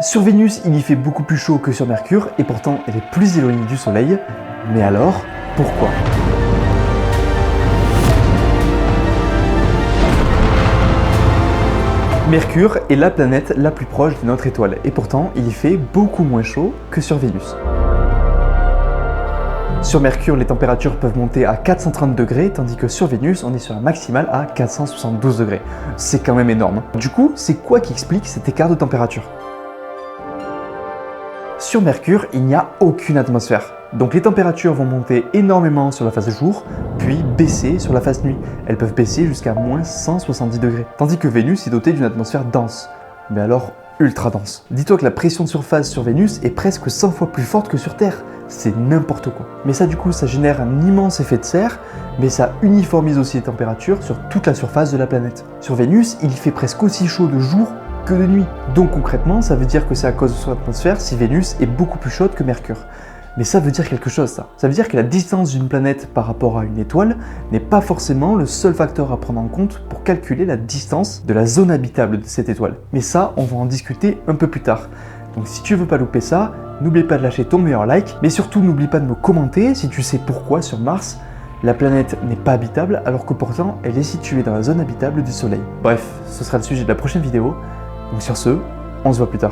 Sur Vénus, il y fait beaucoup plus chaud que sur Mercure et pourtant elle est plus éloignée du Soleil. Mais alors, pourquoi ? Mercure est la planète la plus proche de notre étoile et pourtant il y fait beaucoup moins chaud que sur Vénus. Sur Mercure, les températures peuvent monter à 430 degrés, tandis que sur Vénus, on est sur un maximal à 472 degrés. C'est quand même énorme. Du coup, c'est quoi qui explique cet écart de température ? Sur Mercure, il n'y a aucune atmosphère. Donc les températures vont monter énormément sur la phase jour, puis baisser sur la phase nuit. Elles peuvent baisser jusqu'à moins 170 degrés. Tandis que Vénus est dotée d'une atmosphère dense. Mais alors, ultra dense. Dis-toi que la pression de surface sur Vénus est presque 100 fois plus forte que sur Terre. C'est n'importe quoi. Mais ça du coup, ça génère un immense effet de serre, mais ça uniformise aussi les températures sur toute la surface de la planète. Sur Vénus, il y fait presque aussi chaud de jour que de nuit. Donc concrètement, ça veut dire que c'est à cause de son atmosphère si Vénus est beaucoup plus chaude que Mercure. Mais ça veut dire quelque chose, ça. Ça veut dire que la distance d'une planète par rapport à une étoile n'est pas forcément le seul facteur à prendre en compte pour calculer la distance de la zone habitable de cette étoile. Mais ça, on va en discuter un peu plus tard. Donc si tu veux pas louper ça, n'oublie pas de lâcher ton meilleur like, mais surtout n'oublie pas de me commenter si tu sais pourquoi sur Mars, la planète n'est pas habitable alors que pourtant elle est située dans la zone habitable du Soleil. Bref, ce sera le sujet de la prochaine vidéo. Donc sur ce, on se voit plus tard.